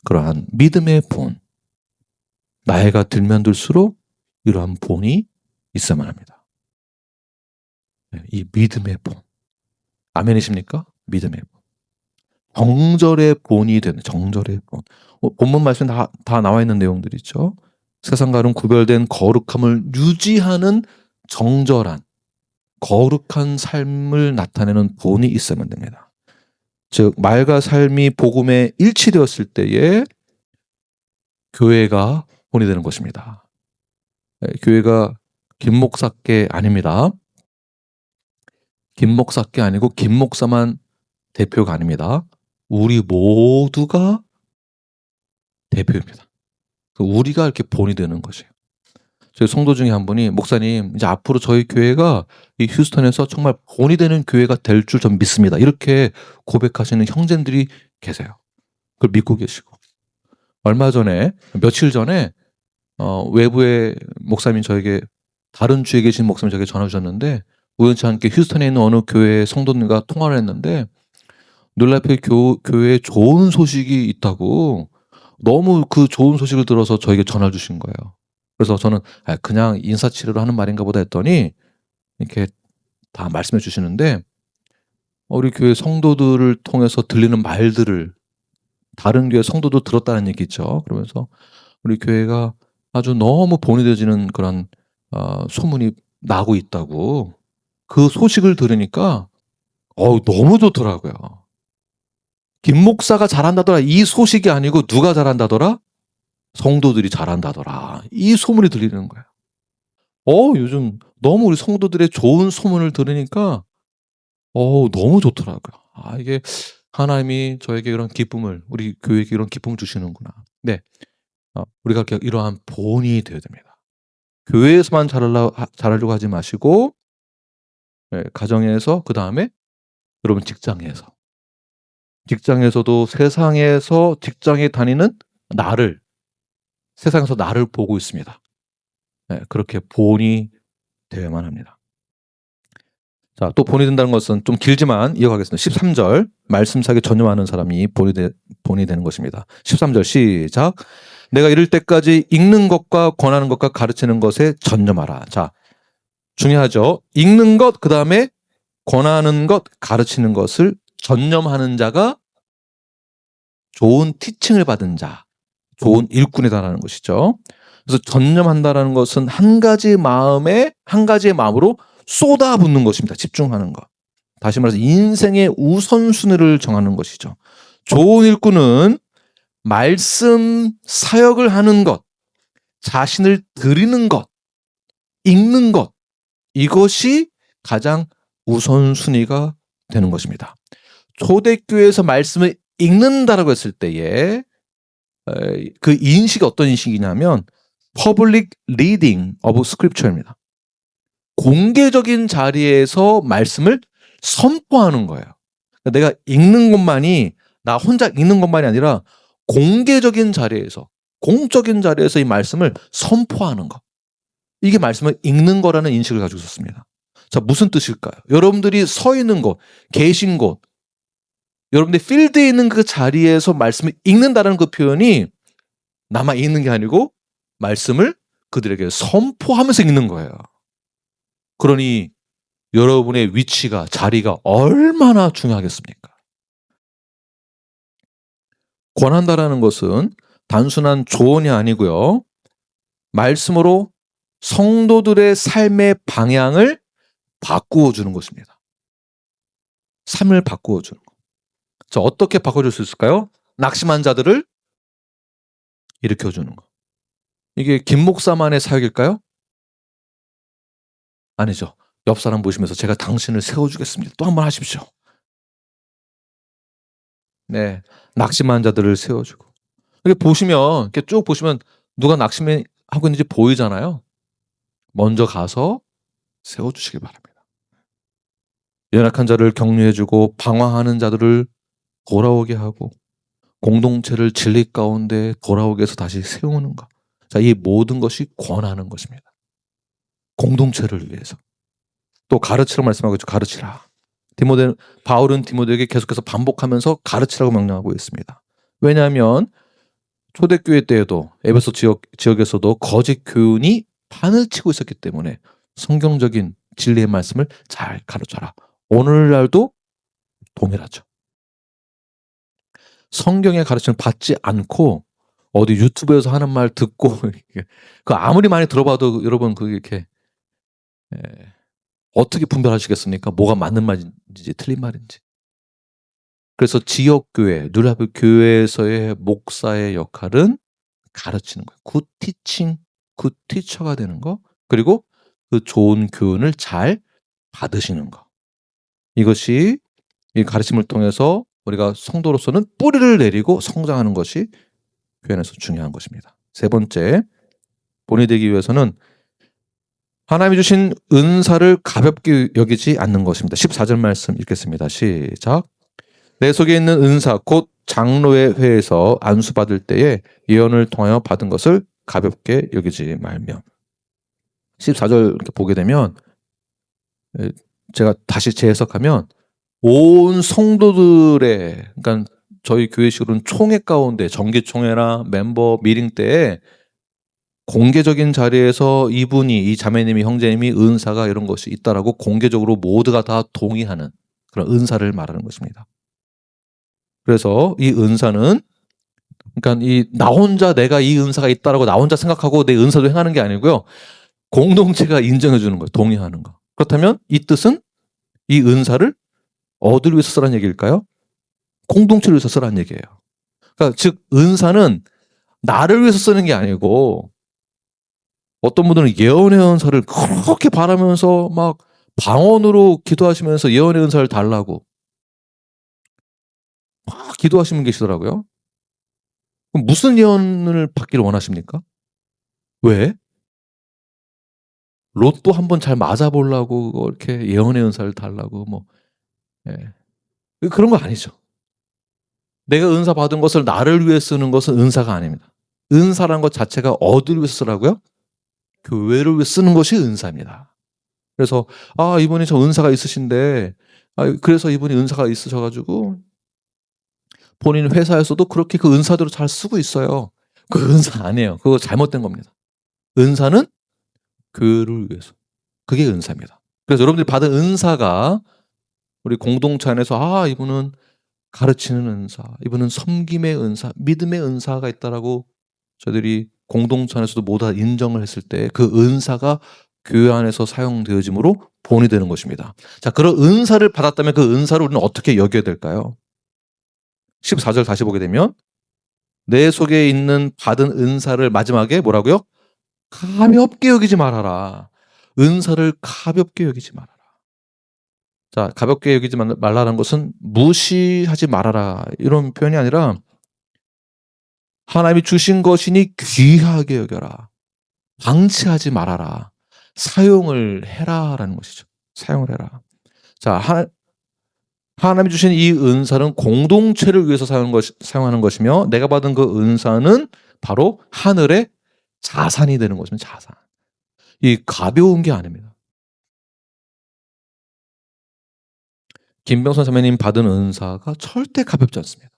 그러한 믿음의 본. 나이가 들면 들수록 이러한 본이 있어야만 합니다. 이 믿음의 본. 아멘이십니까? 믿음의 본. 정절의 본이 되는 정절의 본. 본문 말씀 다 나와 있는 내용들이죠. 세상과는 구별된 거룩함을 유지하는 정절한 거룩한 삶을 나타내는 본이 있어야만 됩니다. 즉 말과 삶이 복음에 일치되었을 때에 교회가 본이 되는 것입니다. 교회가 김목사께 아닙니다. 김목사께 아니고 김목사만 대표가 아닙니다. 우리 모두가 대표입니다. 우리가 이렇게 본이 되는 것이에요. 저희 성도 중에 한 분이 목사님 이제 앞으로 저희 교회가 이 휴스턴에서 정말 본이 되는 교회가 될 줄 전 믿습니다. 이렇게 고백하시는 형제들이 계세요. 그걸 믿고 계시고 얼마 전에 며칠 전에 외부의 목사님 저에게 다른 주에 계신 목사님 저에게 전화 주셨는데 우연치 않게 휴스턴에 있는 어느 교회 성도님과 통화를 했는데 놀랍게 교회에 좋은 소식이 있다고 너무 그 좋은 소식을 들어서 저에게 전화 주신 거예요. 그래서 저는 그냥 인사치레로 하는 말인가 보다 했더니 이렇게 다 말씀해 주시는데 우리 교회 성도들을 통해서 들리는 말들을 다른 교회 성도도 들었다는 얘기죠. 그러면서 우리 교회가 아주 너무 본이 되어지는 그런 소문이 나고 있다고 그 소식을 들으니까 너무 좋더라고요. 김 목사가 잘한다더라 이 소식이 아니고 누가 잘한다더라? 성도들이 잘한다더라. 이 소문이 들리는 거예요. 요즘 너무 우리 성도들의 좋은 소문을 들으니까 너무 좋더라고요. 이게 하나님이 저에게 이런 기쁨을 우리 교회에게 이런 기쁨을 주시는구나. 네, 우리가 이러한 본이 되어야 됩니다. 교회에서만 잘하려고 하지 마시고 가정에서 그 다음에 여러분 직장에서도 세상에서 직장에 다니는 세상에서 나를 보고 있습니다. 그렇게 본이 되어야만 합니다. 자, 또 본이 된다는 것은 좀 길지만 이어가겠습니다. 13절 말씀사에 전념하는 사람이 본이 되는 것입니다. 13절 시작. 내가 이를 때까지 읽는 것과 권하는 것과 가르치는 것에 전념하라. 자, 중요하죠. 읽는 것, 그 다음에 권하는 것, 가르치는 것을 전념하는 자가 좋은 티칭을 받은 자, 좋은 일꾼이다라는 것이죠. 그래서 전념한다라는 것은 한 가지의 마음으로 쏟아붓는 것입니다. 집중하는 것. 다시 말해서 인생의 우선순위를 정하는 것이죠. 좋은 일꾼은 말씀 사역을 하는 것, 자신을 드리는 것, 읽는 것, 이것이 가장 우선순위가 되는 것입니다. 초대교회에서 말씀을 읽는다라고 했을 때에 그 인식이 어떤 인식이냐면 Public Reading of Scripture입니다. 공개적인 자리에서 말씀을 선포하는 거예요. 내가 읽는 것만이, 나 혼자 읽는 것만이 아니라 공개적인 자리에서, 공적인 자리에서 이 말씀을 선포하는 것. 이게 말씀을 읽는 거라는 인식을 가지고 있었습니다. 자, 무슨 뜻일까요? 여러분들이 서 있는 곳, 계신 곳, 여러분들이 필드에 있는 그 자리에서 말씀을 읽는다는 그 표현이 나만 읽는 게 아니고 말씀을 그들에게 선포하면서 읽는 거예요. 그러니 여러분의 위치가, 자리가 얼마나 중요하겠습니까? 권한다라는 것은 단순한 조언이 아니고요. 말씀으로 성도들의 삶의 방향을 바꾸어 주는 것입니다. 삶을 바꾸어 주는 것. 자, 어떻게 바꿔줄 수 있을까요? 낙심한 자들을 일으켜 주는 것. 이게 김 목사만의 사역일까요? 아니죠. 옆 사람 보시면서 제가 당신을 세워주겠습니다. 또 한 번 하십시오. 네, 낙심한 자들을 세워주고. 이렇게 보시면, 이렇게 쭉 보시면 누가 낙심하고 있는지 보이잖아요. 먼저 가서 세워주시기 바랍니다. 연약한 자를 격려해주고 방황하는 자들을 돌아오게 하고 공동체를 진리 가운데 돌아오게 해서 다시 세우는 것. 자, 이 모든 것이 권하는 것입니다. 공동체를 위해서. 또 가르치라고 말씀하고 있죠. 가르치라. 바울은 디모데에게 계속해서 반복하면서 가르치라고 명령하고 있습니다. 왜냐하면 초대교회 때에도 에베소 지역에서도 거짓 교훈이 판을 치고 있었기 때문에 성경적인 진리의 말씀을 잘 가르쳐라. 오늘날도 동일하죠. 성경의 가르침을 받지 않고 어디 유튜브에서 하는 말 듣고 그 아무리 많이 들어봐도 여러분 그게 이렇게 어떻게 분별하시겠습니까? 뭐가 맞는 말인지 틀린 말인지. 그래서 지역교회, 누리하브 교회에서의 목사의 역할은 가르치는 거예요. 굿 티칭, 굿 티처가 되는 거. 그리고 그 좋은 교훈을 잘 받으시는 거. 이것이 이 가르침을 통해서 우리가 성도로서는 뿌리를 내리고 성장하는 것이 교회 안에서 중요한 것입니다. 세 번째, 본이 되기 위해서는 하나님이 주신 은사를 가볍게 여기지 않는 것입니다. 14절 말씀 읽겠습니다. 시작. 내 속에 있는 은사 곧 장로의 회에서 안수받을 때에 예언을 통하여 받은 것을 가볍게 여기지 말며. 14절 이렇게 보게 되면 제가 다시 재해석하면 온 성도들의, 그러니까 저희 교회식으로는 총회 가운데 정기총회나 멤버 미팅 때에 공개적인 자리에서 이 자매님이, 형제님이 은사가 이런 것이 있다라고 공개적으로 모두가 다 동의하는 그런 은사를 말하는 것입니다. 그래서 이 은사는, 그러니까 나 혼자 내가 이 은사가 있다라고 나 혼자 생각하고 내 은사도 행하는 게 아니고요. 공동체가 인정해 주는 거예요. 동의하는 거. 그렇다면 이 뜻은 이 은사를 어디를 위해서 쓰라는 얘기일까요? 공동체를 위해서 쓰라는 얘기예요. 그러니까 즉 은사는 나를 위해서 쓰는 게 아니고, 어떤 분들은 예언의 은사를 그렇게 바라면서 막 방언으로 기도하시면서 예언의 은사를 달라고 막 기도하시는 분 계시더라고요. 그럼 무슨 예언을 받기를 원하십니까? 왜? 로또 한번 잘 맞아보려고 이렇게 예언의 은사를 달라고 예. 그런 거 아니죠. 내가 은사 받은 것을 나를 위해 쓰는 것은 은사가 아닙니다. 은사라는 것 자체가 어디를 위해서 쓰라고요? 교회를 위해 쓰는 것이 은사입니다. 그래서 이분이 저 은사가 있으신데, 그래서 이분이 은사가 있으셔가지고 본인 회사에서도 그렇게 그 은사대로 잘 쓰고 있어요. 그 은사 아니에요. 그거 잘못된 겁니다. 은사는 교회를 위해서. 그게 은사입니다. 그래서 여러분들이 받은 은사가 우리 공동체 안에서 이분은 가르치는 은사, 이분은 섬김의 은사, 믿음의 은사가 있다라고 저희들이 공동체 안에서도 모두 다 인정을 했을 때 그 은사가 교회 안에서 사용되어짐으로 본이 되는 것입니다. 자, 그런 은사를 받았다면 그 은사를 우리는 어떻게 여겨야 될까요? 14절 다시 보게 되면 내 속에 있는 받은 은사를 마지막에 뭐라고요? 가볍게 여기지 말아라. 은사를 가볍게 여기지 말아라. 자, 가볍게 여기지 말라는 것은 무시하지 말아라. 이런 표현이 아니라 하나님이 주신 것이니 귀하게 여겨라. 방치하지 말아라. 사용을 해라라는 것이죠. 사용을 해라. 자, 하나님이 주신 이 은사는 공동체를 위해서 사용하는 것이며 내가 받은 그 은사는 바로 하늘의 자산이 되는 것입니다. 자산. 이 가벼운 게 아닙니다. 김병선 선배님 받은 은사가 절대 가볍지 않습니다.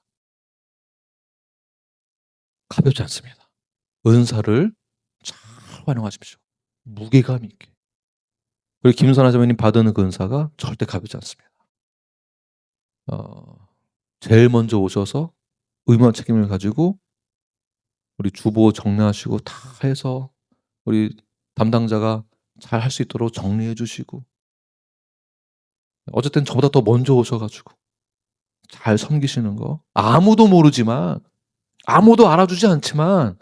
가볍지 않습니다. 은사를 잘 활용하십시오. 무게감 있게. 그리고 김선아 선배님 받은 그 은사가 절대 가볍지 않습니다. 제일 먼저 오셔서 의무와 책임을 가지고 우리 주보 정리하시고 다 해서 우리 담당자가 잘 할 수 있도록 정리해 주시고 어쨌든 저보다 더 먼저 오셔가지고 잘 섬기시는 거 아무도 모르지만 아무도 알아주지 않지만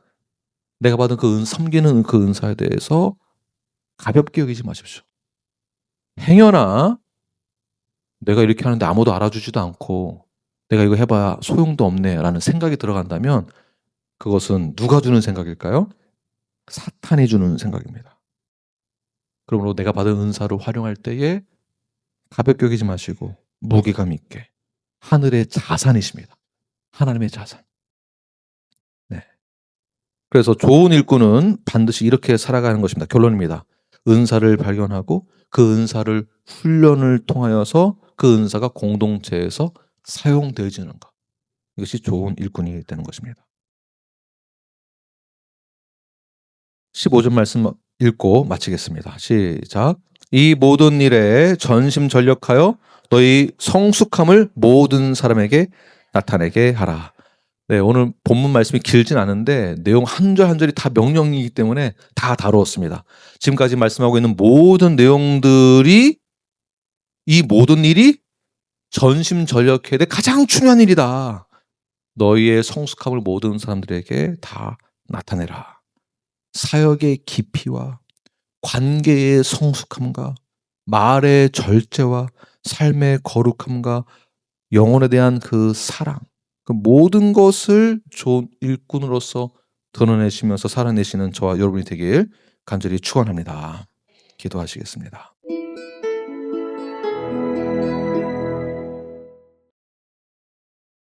내가 받은 그 섬기는 그 은사에 대해서 가볍게 여기지 마십시오. 행여나 내가 이렇게 하는데 아무도 알아주지도 않고 내가 이거 해봐야 소용도 없네라는 생각이 들어간다면 그것은 누가 주는 생각일까요? 사탄이 주는 생각입니다. 그러므로 내가 받은 은사를 활용할 때에 가볍게 여기지 마시고 무게감 있게 하늘의 자산이십니다. 하나님의 자산. 네. 그래서 좋은 일꾼은 반드시 이렇게 살아가는 것입니다. 결론입니다. 은사를 발견하고 그 은사를 훈련을 통하여서 그 은사가 공동체에서 사용되어지는 것. 이것이 좋은 일꾼이 되는 것입니다. 15절 말씀 읽고 마치겠습니다. 시작. 이 모든 일에 전심전력하여 너희 성숙함을 모든 사람에게 나타내게 하라. 네, 오늘 본문 말씀이 길진 않은데 내용 한 절 한 절이 다 명령이기 때문에 다 다루었습니다. 지금까지 말씀하고 있는 모든 내용들이 이 모든 일이 전심전력해야 될 가장 중요한 일이다. 너희의 성숙함을 모든 사람들에게 다 나타내라. 사역의 깊이와 관계의 성숙함과 말의 절제와 삶의 거룩함과 영혼에 대한 그 사랑, 그 모든 것을 좋은 일꾼으로서 드러내시면서 살아내시는 저와 여러분이 되길 간절히 축원합니다. 기도하시겠습니다.